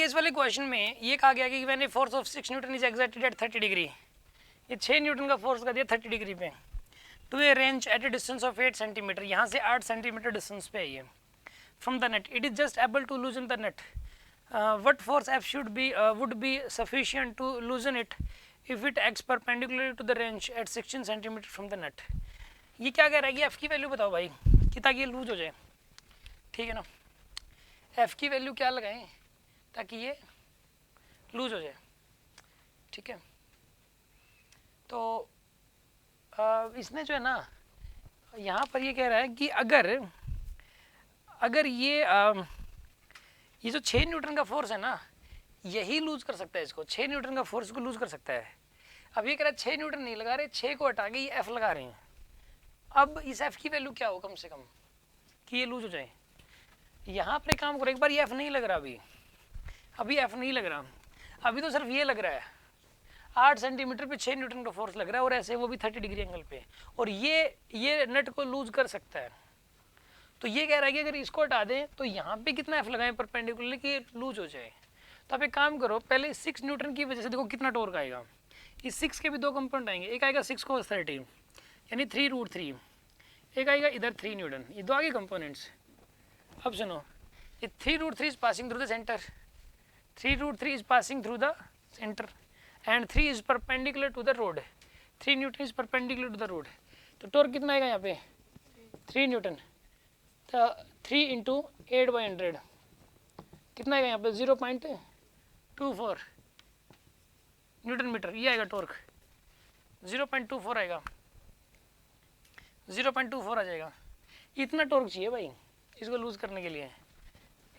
Case वाले question में ये कहा गया कि when a force of 6 newton is exerted at 30 degree, ये 6 न्यूटन का फोर्स कर दिया 30 डिग्री पे to a wrench at a distance of 8 centimetre, यहाँ से 8 सेंटीमीटर डिस्टेंस पे है ये from the nut, it is just able to loosen the nut, what force F should be would be sufficient to loosen it if it acts perpendicular to the range at 16 centimeter from the net। ये क्या कह रहा है कि F की value बताओ भाई कि ताकि ये लूज हो जाए, ठीक है ना। F की वैल्यू क्या लगाएं ताकि ये लूज हो जाए, ठीक है। तो इसने जो है ना यहाँ पर ये कह रहा है कि अगर ये जो 6 न्यूटन का फोर्स है ना यही लूज कर सकता है इसको, 6 न्यूटन का फोर्स को लूज कर सकता है। अब ये कह रहा है 6 न्यूटन नहीं लगा रहे, 6 को हटा के ये F लगा रहे हैं। अब इस F की वैल्यू क्या हो कम से कम कि ये लूज हो जाए। यहाँ पर एक काम करो, एक बार ये F नहीं लग रहा, अभी F नहीं लग रहा, अभी तो सिर्फ ये लग रहा है 8 सेंटीमीटर पे 6 न्यूटन का फोर्स लग रहा है और ऐसे वो भी 30 डिग्री एंगल पे, और ये नेट को लूज कर सकता है। तो ये कह रहा है कि अगर इसको हटा दें तो यहाँ पे कितना F लगाएं परपेंडिकुलर कि लूज हो जाए। तो आप एक काम करो, पहले 6 न्यूटन की वजह से देखो कितना टॉर्क आएगा। इस 6 के भी दो कंपोनेंट आएंगे, एक आएगा 6 cos 30 यानी 3√3, एक आएगा इधर 3 न्यूटन, ये दो आगे कंपोनेंट्स। अब सुनो, ये 3√3 is passing through the centre, 3√3 is passing through the centre and 3 is perpendicular to the rod, 3 newton is perpendicular to the rod. तो टॉर्क कितना आएगा यहाँ पे 3 न्यूटन, तो 3 इंटू 8/100 कितना आएगा यहाँ पे 0.24 न्यूटन मीटर, ये आएगा टॉर्क 0.24 आएगा, 0.24 आ जाएगा। इतना टॉर्क चाहिए भाई इसको लूज करने के लिए।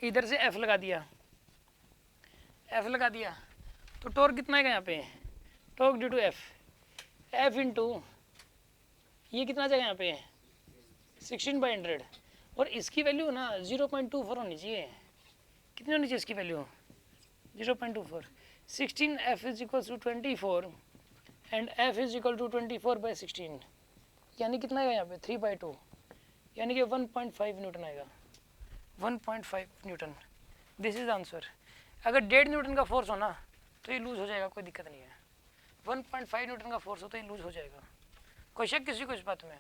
इधर से F लगा दिया, F लगा दिया तो टॉर्क कितना आएगा यहाँ पे, torque due to F into ये कितना आ जाएगा यहाँ पे 16/100, और इसकी वैल्यू ना 0.24 होनी चाहिए। कितनी होनी चाहिए इसकी value 0.24, 16F is equal to 24 and F is equal to 24/16 यानी कितना आएगा यहाँ पे 3/2 यानी कि 1.5 न्यूटन आएगा, 1.5 न्यूटन। This is answer. अगर 1.5 न्यूटन का फोर्स हो ना तो ये लूज हो जाएगा, कोई दिक्कत नहीं है। 1.5 न्यूटन का फोर्स हो तो ये लूज हो जाएगा। कोई शक किसी को इस बात में?